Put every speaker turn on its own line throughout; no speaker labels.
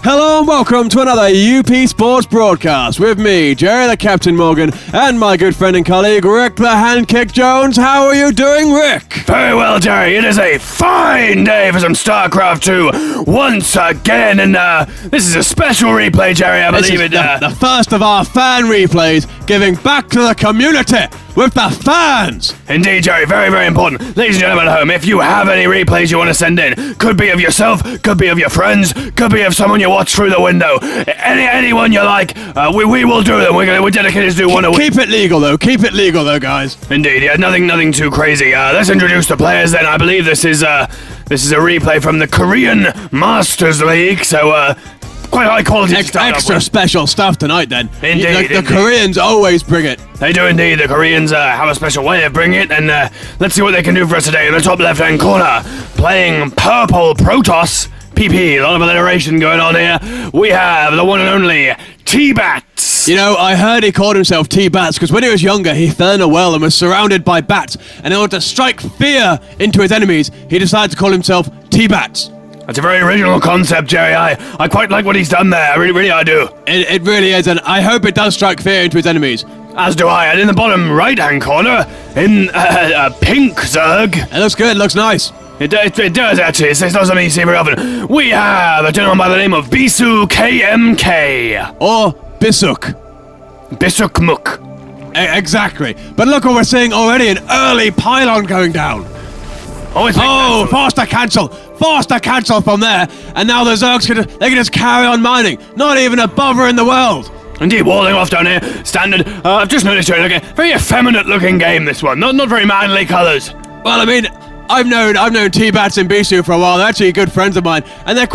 Hello and welcome to another UP Sports broadcast with me, Jerry the Captain Morgan, and my good friend and colleague, Rick the Handkick Jones. How are you doing, Rick?
Very well, Jerry. It is a fine day for some StarCraft 2 once again, and this is a special replay, Jerry, I believe it.
The first of our fan replays, giving back to the community with the fans.
Indeed, Jerry, very, very important. Ladies and gentlemen at home, if you have any replays you want to send in, could be of yourself, could be of your friends, could be of someone you watch through the window, anyone you like, we will do them. We're dedicated to do one a week.
Keep it legal, though. Keep it legal, though, guys.
Indeed, yeah, nothing too crazy. Let's introduce the players then. I believe this is a replay from the Korean Masters League, so quite high quality.
Extra special stuff tonight, then.
Indeed,
the Koreans always bring it.
They do indeed. The Koreans have a special way of bringing it, and let's see what they can do for us today. In the top left-hand corner, playing Purple Protoss, PP, a lot of alliteration going on here. We have the one and only Tbatz.
You know, I heard he called himself Tbatz because when he was younger, he fell in a well and was surrounded by bats, and in order to strike fear into his enemies, he decided to call himself Tbatz.
That's a very original concept, Jerry. I quite like what he's done there. Really, I do.
It really is, and I hope it does strike fear into his enemies.
As do I. And in the bottom right-hand corner, in a pink Zerg.
It looks good. It looks nice.
It does, actually. It's not something you see very often. We have a gentleman by the name of Bisukmk.
Or
Bisukmk.
Exactly. But look what we're seeing already, an early pylon going down. Oh, forced to cancel from there, and now the Zergs they can just carry on mining, not even a bother in the world.
Indeed, walling off down here, standard. I've just noticed here, okay, very effeminate looking game, this one, not very manly colours.
Well, I mean, I've known Tbatz and Bisu for a while. They're actually good friends of mine, and they're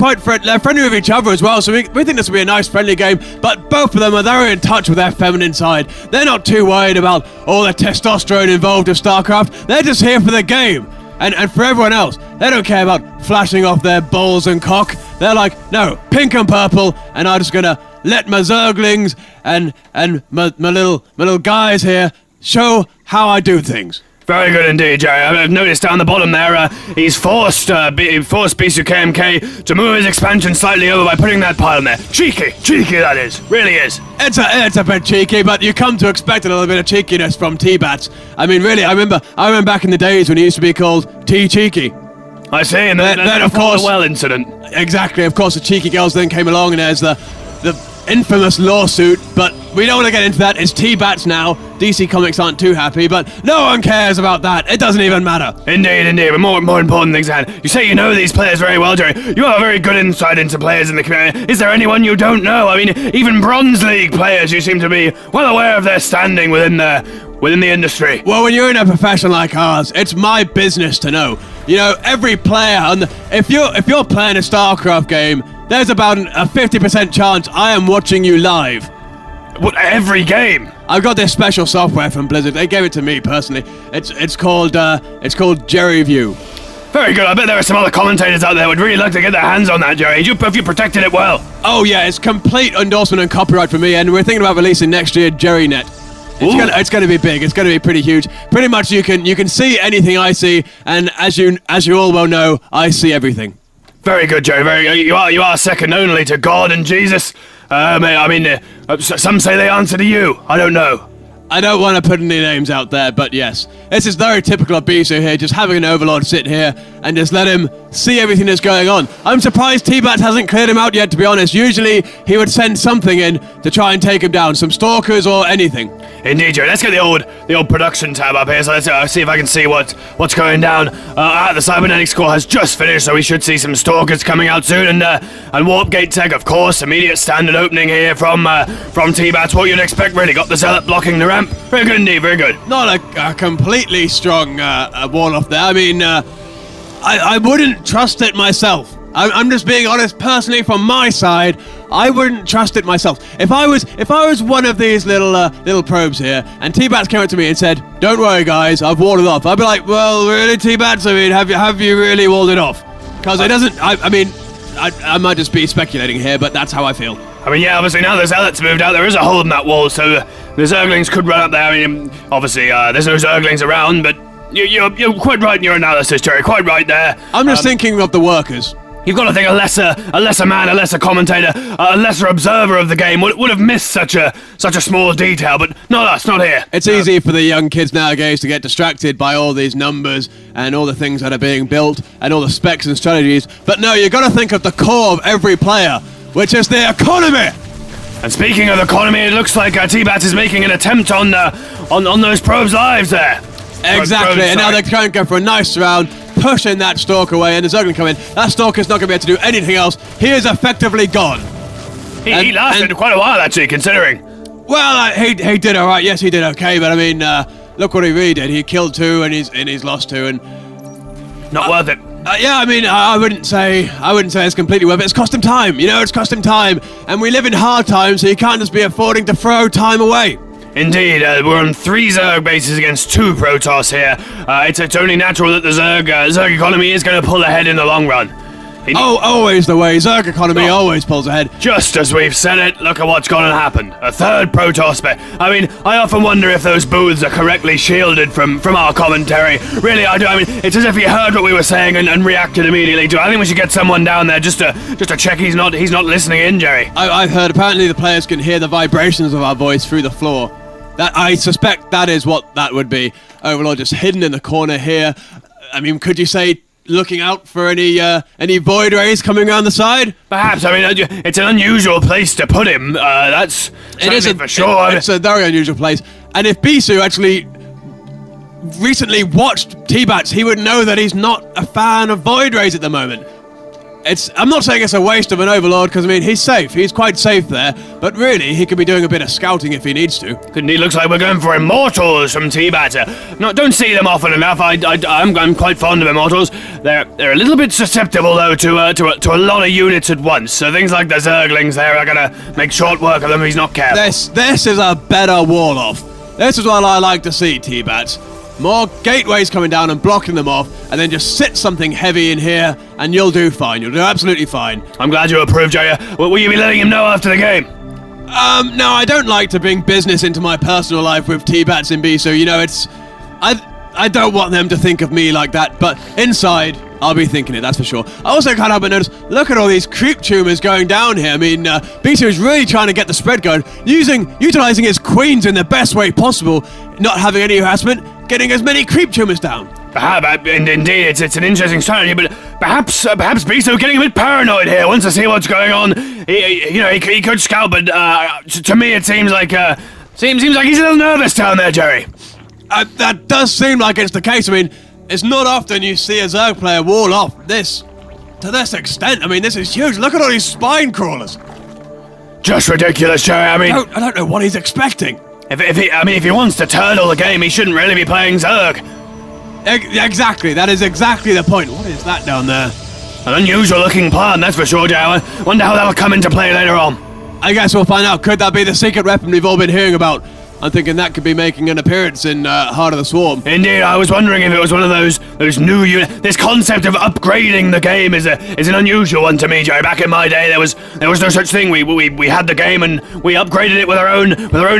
friendly with each other as well, so we think this will be a nice friendly game, but both of them are very in touch with their feminine side. They're not too worried about all the testosterone involved with StarCraft. They're just here for the game. And for everyone else, they don't care about flashing off their balls and cock. They're like, no, pink and purple, and I'm just gonna let my Zerglings and my little guys here show how I do things.
Very good indeed, Jerry. I've noticed down the bottom there, he's forced Bisukmk to move his expansion slightly over by putting that pile in there. Cheeky, that is. Really is.
It's a bit cheeky, but you come to expect a little bit of cheekiness from Tbatz. I mean, really, I remember back in the days when he used to be called T-Cheeky.
I see, and then of course, well incident.
Exactly, of course, the cheeky girls then came along, and there's the infamous lawsuit, but we don't want to get into that. It's Tbatz now. DC Comics aren't too happy, but no one cares about that. It doesn't even matter.
Indeed, but more important things at hand. You say you know these players very well, Jerry. You have a very good insight into players in the community. Is there anyone you don't know? I mean, even Bronze League players, you seem to be well aware of their standing within the industry.
Well, when you're in a profession like ours, it's my business to know. You know, every player, if you're playing a StarCraft game, there's about a 50% chance I am watching you live.
What, every game?
I've got this special software from Blizzard. They gave it to me personally. It's called Jerry View.
Very good. I bet there are some other commentators out there who would really like to get their hands on that, Jerry. Have you protected it well?
Oh yeah, it's complete endorsement and copyright for me, and we're thinking about releasing next year JerryNet. It's going to be big. It's going to be pretty huge. Pretty much you can see anything I see, and as you all well know, I see everything.
Very good, Jerry. You are second only to God and Jesus. Some say they answer to you. I don't know.
I don't want to put any names out there, but yes. This is very typical of Bisu here, just having an overlord sit here and just let him see everything that's going on. I'm surprised Tbatz hasn't cleared him out yet, to be honest. Usually, he would send something in to try and take him down, some stalkers or anything.
Indeed, Jerry. Let's get the old production tab up here, so let's see if I can see what's going down. The cybernetics core has just finished, so we should see some stalkers coming out soon, and warp gate tech, of course. Immediate standard opening here from Tbatz. What you'd expect, really. Got the zealot blocking the ramp. Very good indeed, very good.
Not a completely strong wall off there. I mean, I wouldn't trust it myself. I'm just being honest, personally, from my side, I wouldn't trust it myself. If I was one of these little probes here, and Tbatz came up to me and said, "Don't worry, guys, I've walled it off," I'd be like, "Well, really, Tbatz? I mean, have you really walled it off?" Because it doesn't. I might just be speculating here, but that's how I feel.
I mean, yeah, obviously now the zealots moved out, there is a hole in that wall, so the Zerglings could run up there. I mean, obviously, there's no Zerglings around, but you're quite right in your analysis, Jerry. Quite right there.
I'm just thinking of the workers.
You've got to think a lesser man, a lesser commentator, a lesser observer of the game would have missed such a small detail, but not us, not here.
It's easy for the young kids nowadays to get distracted by all these numbers and all the things that are being built and all the specs and strategies. But no, you've got to think of the core of every player, which is the economy.
And speaking of economy, it looks like Tbatz is making an attempt on those probes' lives there.
Exactly, and now they're trying to go for a nice round, pushing that Stalk away, and the Zerg come in. That Stalker's not going to be able to do anything else. He is effectively gone.
He lasted quite a while, actually, considering.
Well, he did all right. Yes, he did okay, but I mean, look what he really did. He killed 2, and he's lost 2, and
not worth it.
Yeah, I mean, I wouldn't say it's completely worth it. It's cost him time. You know, it's cost him time, and we live in hard times, so you can't just be affording to throw time away.
Indeed, we're on 3 Zerg bases against 2 Protoss here. It's only natural that the Zerg economy is going to pull ahead in the long run.
Always the way. Zerg economy always pulls ahead.
Just as we've said it, look at what's gonna happen. A 3rd Protoss base. I mean, I often wonder if those booths are correctly shielded from our commentary. Really, I do. I mean, it's as if he heard what we were saying and reacted immediately to it. I think we should get someone down there just to check he's not listening in, Jerry.
I've heard apparently the players can hear the vibrations of our voice through the floor. I suspect that is what that would be. Overlord just hidden in the corner here. I mean, could you say looking out for any void rays coming around the side?
Perhaps. I mean, it's an unusual place to put him. That's for sure.
It's a very unusual place. And if Bisu actually recently watched Tbatz, he would know that he's not a fan of void rays at the moment. I'm not saying it's a waste of an Overlord, because I mean, he's safe. He's quite safe there. But really, he could be doing a bit of scouting if he needs to.
It looks like we're going for Immortals from Tbatz. No, don't see them often enough. I'm quite fond of Immortals. They're a little bit susceptible though to a lot of units at once. So things like the Zerglings there are gonna make short work of them if he's not careful.
This is a better wall off. This is what I like to see, Tbatz. More gateways coming down and blocking them off, and then just sit something heavy in here, and you'll do fine. You'll do absolutely fine.
I'm glad you approve, Jerry. Will you be letting him know after the game?
No, I don't like to bring business into my personal life with Tbatz and Bisu. You know, I don't want them to think of me like that, but inside, I'll be thinking it, that's for sure. I also can't help but notice, look at all these creep tumors going down here. I mean, Bisu is really trying to get the spread going, utilizing his queens in the best way possible, not having any harassment, getting as many creep tumors down.
Indeed, it's an interesting strategy, but perhaps Bisu getting a bit paranoid here. Wants to see what's going on. He could scout, but to me it seems like he's a little nervous down there, Jerry.
That does seem like it's the case. I mean, it's not often you see a Zerg player wall off to this extent. I mean, this is huge. Look at all these spine crawlers.
Just ridiculous, Jerry. I mean,
I don't know what he's expecting.
If he wants to turtle the game, he shouldn't really be playing Zerg.
Exactly. That is exactly the point. What is that down there?
An unusual looking plan, that's for sure, Jerry. I wonder how that'll come into play later on.
I guess we'll find out. Could that be the secret weapon we've all been hearing about? I'm thinking that could be making an appearance in Heart of the Swarm.
Indeed, I was wondering if it was one of those new units. This concept of upgrading the game is an unusual one to me, Jerry. Back in my day, there was no such thing. We had the game and we upgraded it with our own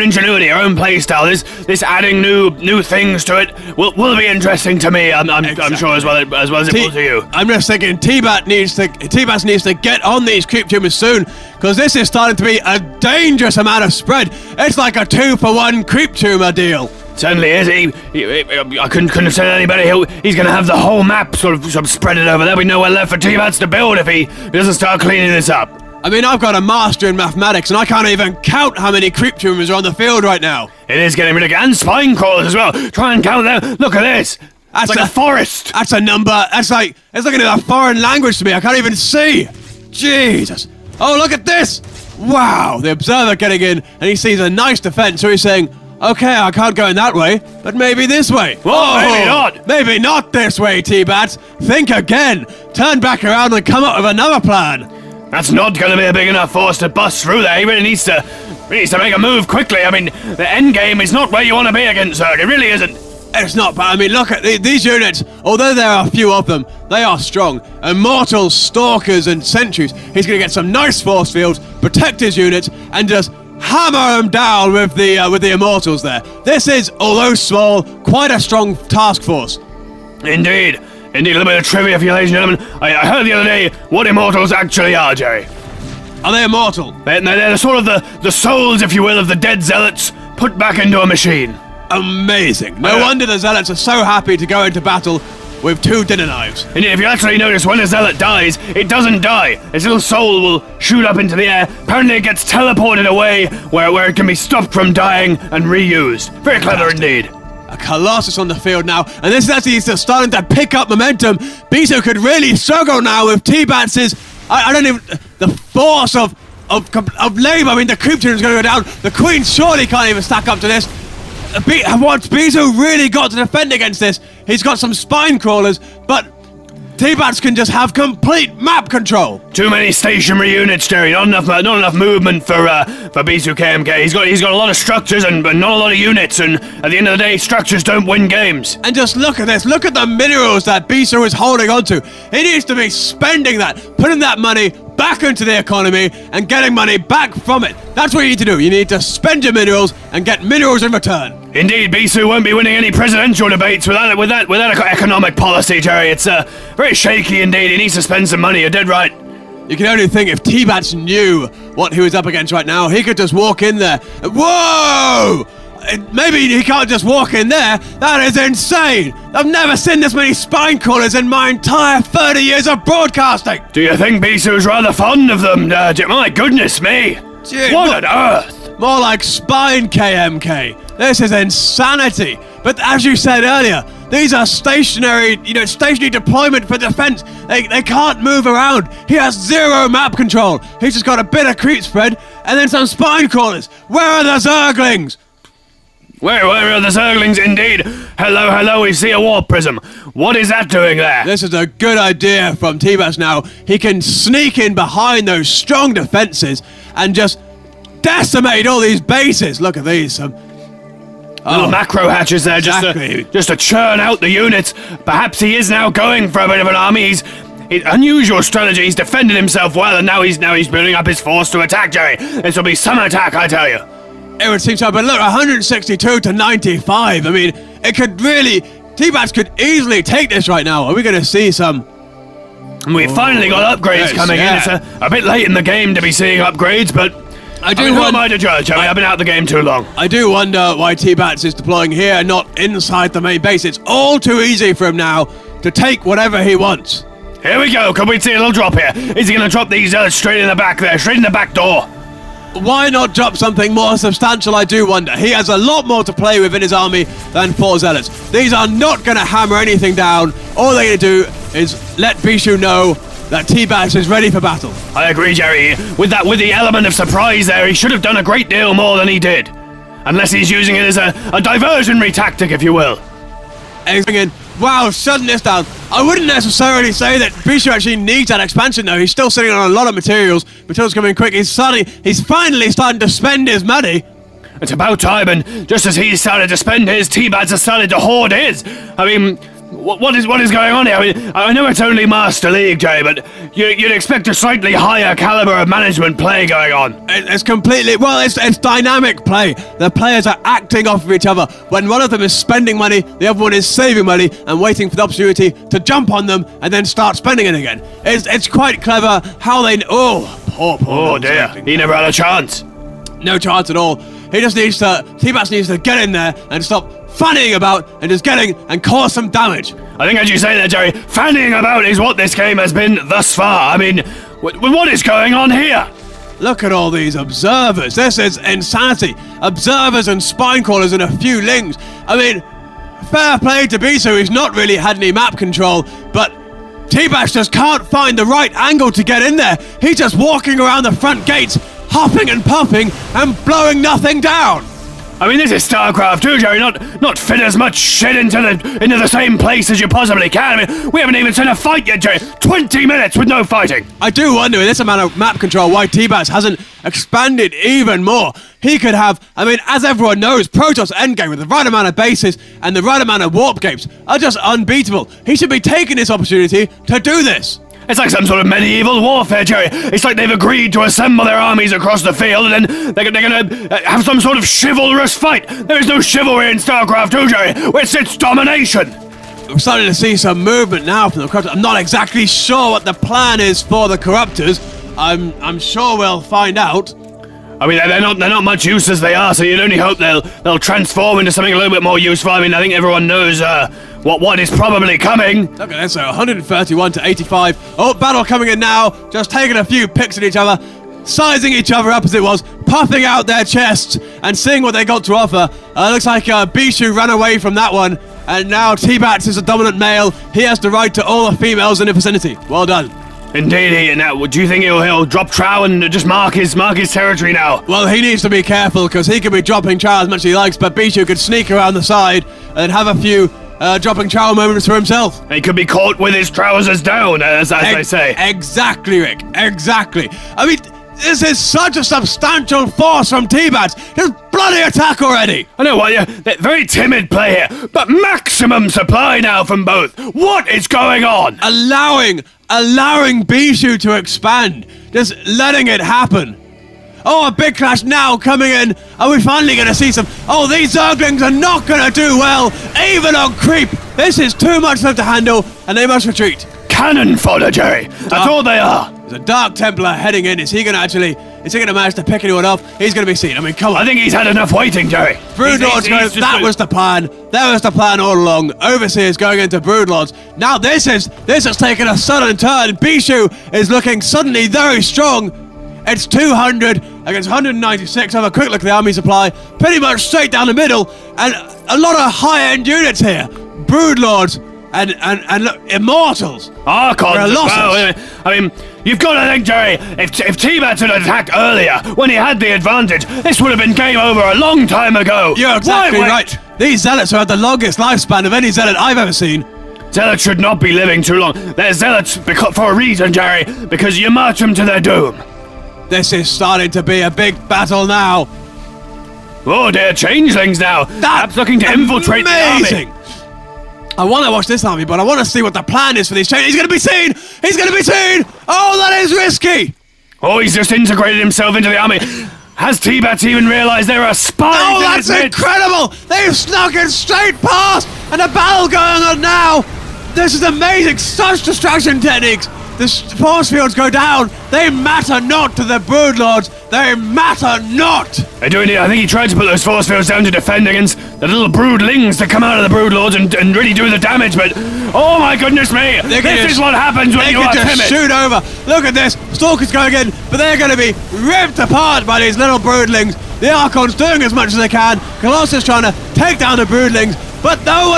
ingenuity, our own playstyle. This adding new things to it will be interesting to me. I'm sure as well as it will to you.
I'm just thinking Tbatz needs to get on these creep tumors soon, because this is starting to be a dangerous amount of spread. It's like a 2-for-1 creep tumor deal.
Certainly is. I couldn't have said it any better. He's going to have the whole map sort of spread it over. There'll be nowhere left for Tbatz to build if he doesn't start cleaning this up.
I mean, I've got a master in mathematics, and I can't even count how many creep tumors are on the field right now.
It is getting ridiculous. And spine crawlers as well. Try and count them. Look at this. That's like a forest.
That's a number. It's like a foreign language to me. I can't even see. Jesus. Oh, look at this. Wow, the observer getting in, and he sees a nice defense, so he's saying, okay, I can't go in that way, but maybe this way.
Whoa, maybe not.
Maybe not this way, Tbatz. Think again. Turn back around and come up with another plan.
That's not going to be a big enough force to bust through there. He really needs to make a move quickly. I mean, the end game is not where you want to be against Zerg. It really isn't.
It's not bad. I mean, look at these units. Although there are a few of them, they are strong. Immortals, Stalkers, and Sentries. He's going to get some nice force fields, protect his units, and just hammer them down with the Immortals there. This is, although small, quite a strong task force.
Indeed. Indeed, a little bit of trivia for you, ladies and gentlemen. I heard the other day what immortals actually are, Jerry.
Are they immortal?
They're sort of the souls, if you will, of the dead zealots put back into a machine.
Amazing. No wonder the zealots are so happy to go into battle with 2 dinner knives.
And if you actually notice, when a zealot dies, it doesn't die. Its little soul will shoot up into the air. Apparently it gets teleported away where it can be stopped from dying and reused. Very clever indeed.
A Colossus on the field now, and this is actually starting to pick up momentum. Bisu could really struggle now with Tbatz's, I don't even, the force of labour. I mean, the Coop Tuner is going to go down. The Queen surely can't even stack up to this. What's Bisu really got to defend against this? He's got some spine crawlers, but Tbatz can just have complete map control.
Too many stationary units, Jerry. Not enough movement for Bisukmk. He's got a lot of structures but not a lot of units. And at the end of the day, structures don't win games.
And just look at this. Look at the minerals that Bisu is holding onto. He needs to be spending that, putting that money back into the economy and getting money back from it. That's what you need to do. You need to spend your minerals and get minerals in return.
Indeed, Bisu won't be winning any presidential debates with that economic policy, Jerry. It's very shaky indeed. He needs to spend some money. You're dead right.
You can only think if Tbatz knew what he was up against right now, he could just walk in there. Whoa! Maybe he can't just walk in there. That is insane. I've never seen this many spine crawlers in my entire 30 years of broadcasting.
Do you think Bisu's rather fond of them? My goodness me.
Gee,
what on earth?
More like spine KMK. This is insanity. But as you said earlier, these are stationary deployment for defense. They can't move around. He has 0 map control. He's just got a bit of creep spread and then some spine crawlers. Where are the Zerglings?
Where are the Zerglings indeed? Hello, we see a warp prism. What is that doing there?
This is a good idea from Tbatz now. He can sneak in behind those strong defenses and just decimate all these bases. Look at these.
Little macro hatches there,
exactly.
just to churn out the units. Perhaps he is now going for a bit of an army. He's unusual strategy. He's defended himself well, and now he's building up his force to attack, Jerry. This will be some attack, I tell you.
It would seem so, but look, 162 to 95. I mean, it could really... Tbatz could easily take this right now. Are we going to see some...
We've finally got upgrades coming in. It's a bit late in the game to be seeing upgrades, but... who am I to judge? I've been out of the game too long.
I do wonder why Tbatz is deploying here and not inside the main base. It's all too easy for him now to take whatever he wants.
Here we go. Can we see a little drop here? Is he going to drop these straight in the back there? Straight in the back door?
Why not drop something more substantial, I do wonder. He has a lot more to play with in his army than 4 zealots. These are not going to hammer anything down. All they're going to do is let Bisu know that Tbatz is ready for battle. I agree, Jerry. With the element of surprise there, he should have done a great deal more than he did. Unless he's using it as a diversionary tactic, if you will. And wow, shutting this down. I wouldn't necessarily say that Bisu actually needs that expansion, though. He's still sitting on a lot of materials. Materials coming quick. He's finally starting to spend his money. It's about time, and just as he started to spend his, Tbatz has started to hoard his. I mean... What is going on here? I mean, I know it's only Master League, Jay, but you'd expect a slightly higher caliber of management play going on. It's completely... Well, it's dynamic play. The players are acting off of each other. When one of them is spending money, the other one is saving money and waiting for the opportunity to jump on them and then start spending it again. It's quite clever how they... Oh, dear. He never had a chance. No chance at all. He just needs to... Tbatz needs to get in there and stop fannying about and just getting and cause some damage. I think, as you say there, Jerry, fannying about is what this game has been thus far. I mean, what is going on here? Look at all these observers. This is insanity. Observers and spine crawlers and a few lings. I mean, fair play to Bisu. He's not really had any map control, but Tbatz just can't find the right angle to get in there. He's just walking around the front gates, huffing and puffing and blowing nothing down. I mean, this is StarCraft 2, Jerry, not fit as much shit into the same place as you possibly can. I mean, we haven't even seen a fight yet, Jerry. 20 minutes with no fighting. I do wonder, with this amount of map control, why Tbatz hasn't expanded even more. He could have, I mean, as everyone knows, Protoss Endgame with the right amount of bases and the right amount of warp gates are just unbeatable. He should be taking this opportunity to do this. It's like some sort of medieval warfare, Jerry. It's like they've agreed to assemble their armies across the field and then they're gonna have some sort of chivalrous fight. There is no chivalry in StarCraft 2, Jerry. It's domination. we're starting to see some movement now from the Corruptors. I'm not exactly sure what the plan is for the Corruptors. I'm sure we'll find out.
I mean, they're not much use as they are, so you'd only hope they'll transform into something a little bit more useful. I mean, I think everyone knows what is probably coming.
Look at this, 131 to 85. Oh, battle coming in now. Just taking a few picks at each other, sizing each other up as it was, puffing out their chests and seeing what they got to offer. Looks like Bishu ran away from that one, and now Tbatz is a dominant male. He has the right to all the females in the vicinity. Well done.
Indeed, now, do you think he'll drop Trow and just mark his territory now?
Well, he needs to be careful, because he could be dropping Trow as much as he likes, but Bishu could sneak around the side and have a few dropping Trow moments for himself.
He could be caught with his trousers down, as they say.
Exactly, Rick, exactly. I mean, this is such a substantial force from Tbatz. Just bloody attack already!
I know, well, very timid play here, but maximum supply now from both. What is going on?
Allowing Bishu to expand. Just letting it happen. Oh, a big clash now coming in. Are we finally going to see some... Oh, these Zerglings are not going to do well, even on creep. This is too much for them to handle, and they must retreat.
Cannon fodder, Jerry. That's all they are.
There's a Dark Templar heading in. Is he going to manage to pick anyone off? He's going to be seen. I mean, come on.
I think he's had enough waiting, Jerry.
Broodlords goes. That was the plan. That was the plan all along. Overseers going into Broodlords. Now this has taken a sudden turn. Bishu is looking suddenly very strong. It's 200 against 196. Have a quick look at the army supply. Pretty much straight down the middle, and a lot of high-end units here. Broodlords. And look, Immortals.
Archons. Well, I mean, you've got to think, Jerry, if Tbatz had attacked earlier, when he had the advantage, this would have been game over a long time ago.
You're exactly right. These Zealots have the longest lifespan of any Zealot I've ever seen.
Zealots should not be living too long. They're Zealots for a reason, Jerry, because you march them to their doom.
This is starting to be a big battle now.
Oh dear, changelings now. That's looking to infiltrate the army.
I want to watch this army, but I want to see what the plan is for these changes. He's going to be seen! He's going to be seen! Oh, that is risky!
Oh, he's just integrated himself into the army. Has Tbatz even realized there are spies?
Oh, that's incredible! They've snuck it straight past! And a battle going on now! This is amazing! Such distraction techniques! The force fields go down! They matter not to the Broodlords! They matter not!
I do indeed. I think he tried to put those force fields down to defend against the little broodlings that come out of the Broodlords and really do the damage, but oh my goodness me! This is what happens when you are timid!
They can just shoot over! Look at this! Stalkers going in, but they're going to be ripped apart by these little broodlings! The Archons doing as much as they can, Colossus trying to take down the broodlings, but no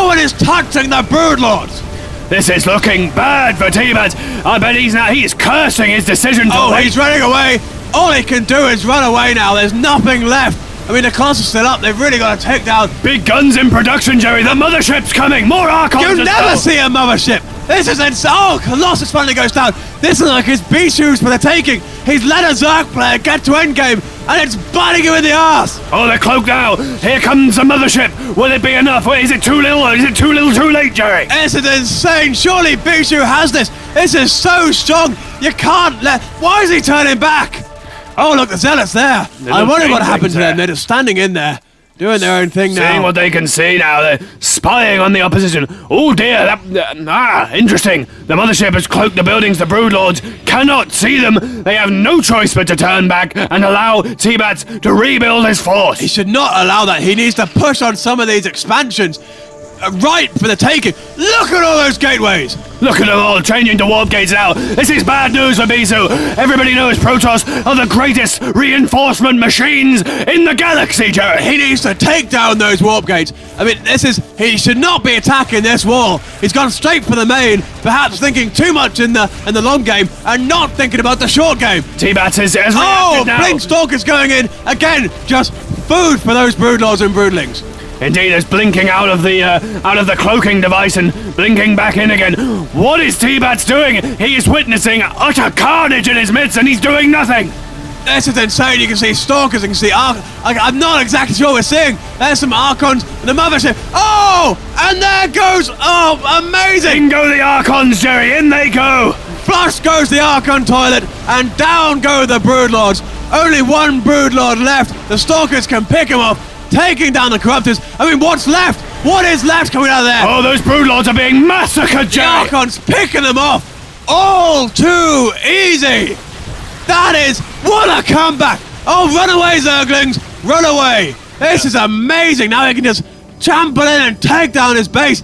one is touching the Broodlords!
This is looking bad for Tbatz. I bet he's cursing his decision to wait.
He's running away. All he can do is run away now. There's nothing left. I mean, the Colossus still up. They've really got to take down...
Big guns in production, Jerry. The mothership's coming. More Archons.
You never see a mothership. This is insane. Oh, Colossus finally goes down. This is like his Bishus for the taking. He's let a Zerg player get to endgame, and it's biting him in the ass.
Oh, they're cloaked now. Here comes the mothership. Will it be enough? Is it too little? Is it too little too late, Jerry?
This is insane. Surely Bishu has this. This is so strong. You can't let... Why is he turning back? Oh, look, the Zealots there. I wonder what happened to them. They're just standing in there, doing their own thing now.
Seeing what they can see now. They're spying on the opposition. Oh, dear. Interesting. The mothership has cloaked the buildings. The Broodlords cannot see them. They have no choice but to turn back and allow Tbatz to rebuild his force.
He should not allow that. He needs to push on some of these expansions. Right for the taking. Look at all those gateways.
Look at them all changing to warp gates now. This is bad news for Bisu. Everybody knows Protoss are the greatest reinforcement machines in the galaxy, Jerry.
He needs to take down those warp gates. I mean, he should not be attacking this wall. He's gone straight for the main, perhaps thinking too much in the long game and not thinking about the short game.
Tbatz has reacted now.
Blink Stalker's going in again. Just food for those Broodlords and Broodlings.
Indeed, it's blinking out of the cloaking device and blinking back in again. What is Tbatz doing? He is witnessing utter carnage in his midst, and he's doing nothing.
This is insane. You can see Stalkers, you can see I'm not exactly sure what we're seeing. There's some Archons and the mothership. Oh, and there goes. Oh, amazing.
In go the Archons, Jerry. In they go.
Flush goes the Archon toilet, and down go the Broodlords. Only one Broodlord left. The Stalkers can pick him off, taking down the Corruptors. I mean, what's left? What is left coming out of there?
Oh, those broodlords are being massacred,
The
Jerry!
Archons picking them off. All too easy. That is, what a comeback. Oh, run away, Zerglings. Run away. This is amazing. Now they can just trample in and take down his base.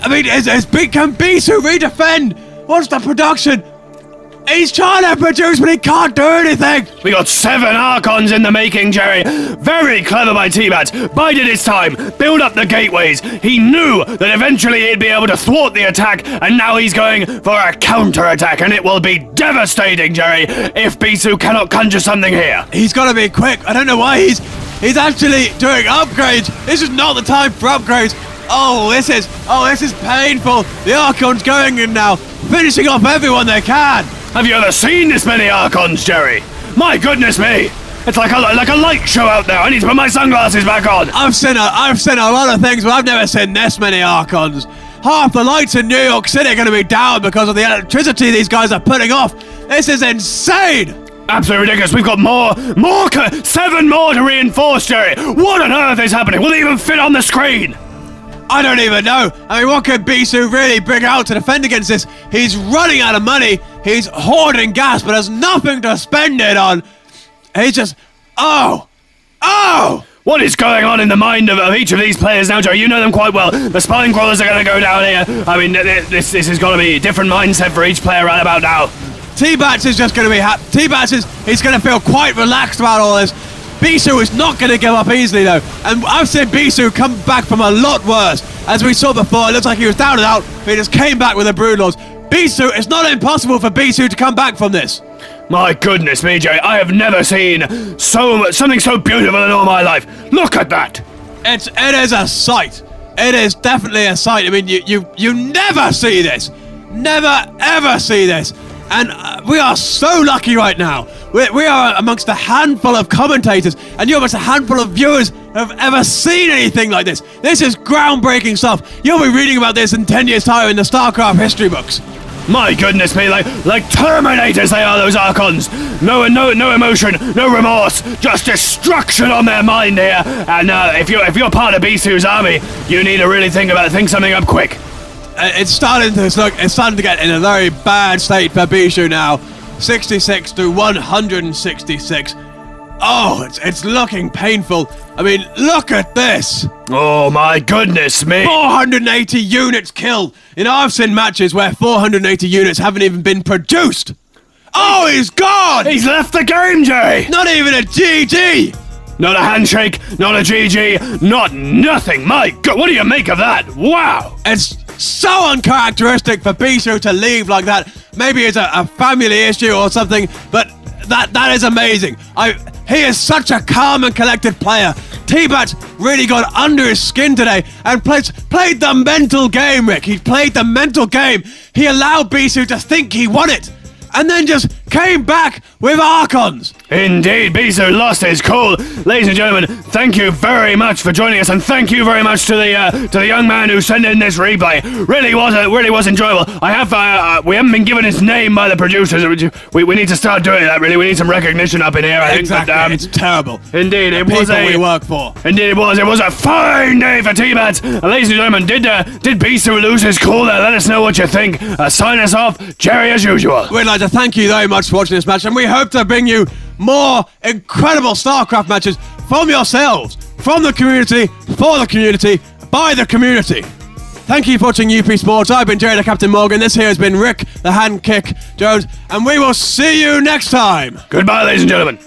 I mean, can Bisu redefend? What's the production? He's trying to produce, but he can't do anything.
We got 7 Archons in the making, Jerry. Very clever by Tbatz. Bided his time, build up the gateways. He knew that eventually he'd be able to thwart the attack, and now he's going for a counter-attack, and it will be devastating, Jerry, if Bisu cannot conjure something here.
He's got to be quick. I don't know why he's actually doing upgrades. This is not the time for upgrades. This is painful. The Archon's going in now, finishing off everyone they can.
Have you ever seen this many Archons, Jerry? My goodness me! It's like a light show out there. I need to put my sunglasses back on.
I've seen a lot of things, but I've never seen this many Archons. Half the lights in New York City are going to be down because of the electricity these guys are putting off. This is insane.
Absolutely ridiculous. We've got more, 7 more to reinforce, Jerry. What on earth is happening? Will they even fit on the screen?
I don't even know. I mean, what could Bisu really bring out to defend against this? He's running out of money. He's hoarding gas, but has nothing to spend it on. He's just... Oh!
What is going on in the mind of each of these players now, Jerry? You know them quite well. The spine crawlers are going to go down here. I mean, this has got to be a different mindset for each player right about now.
Tbatz is just going to be happy. He's going to feel quite relaxed about all this. Bisu is not going to give up easily, though. And I've seen Bisu come back from a lot worse. As we saw before, it looks like he was down and out, but he just came back with the Broodlords. Bisu, it's not impossible for Bisu to come back from this.
My goodness me, Jerry. I have never seen something so beautiful in all my life. Look at that.
It is a sight. It is definitely a sight. I mean, you never see this. Never, ever see this. And we are so lucky right now. We are amongst a handful of commentators, and you're amongst a handful of viewers who have ever seen anything like this. This is groundbreaking stuff. You'll be reading about this in 10 years' time in the StarCraft history books.
My goodness me, like Terminators they are, those Archons. No emotion, no remorse, just destruction on their mind here. And if you're part of Bisu's army, you need to really think something up quick.
It's starting to get in a very bad state for Bisu now. 66 to 166. Oh, it's looking painful. I mean, look at this.
Oh my goodness me.
480 units killed. You know, I've seen matches where 480 units haven't even been produced. Oh, he's gone.
He's left the game, Jerry.
Not even a GG.
Not a handshake, not a GG, not nothing. My God, what do you make of that? Wow.
It's so uncharacteristic for Bisu to leave like that. Maybe it's a family issue or something, but that is amazing. He is such a calm and collected player. Tbatz really got under his skin today and played the mental game, Rick. He played the mental game. He allowed Bisu to think he won it, and then just came back with Archons.
Indeed, Bisu lost his cool. Ladies and gentlemen, thank you very much for joining us, and thank you very much to the young man who sent in this replay. Really was enjoyable. We haven't been given his name by the producers. We need to start doing that. Really, we need some recognition up in here. I
Exactly.
think. But,
it's terrible.
Indeed, it was
we work for.
Indeed, it was. It was a fine day for Tbatz. Ladies and gentlemen, did Bisu lose his cool there? Let us know what you think. Sign us off, Jerry, as usual.
We'd like to thank you very much for watching this match, and we hope to bring you more incredible StarCraft matches from yourselves, from the community, for the community, by the community. Thank you for watching UP Sports. I've been Jerry the Captain Morgan. This here has been Rick the Hand Kick Jones, and we will see you next time.
Goodbye, ladies and gentlemen.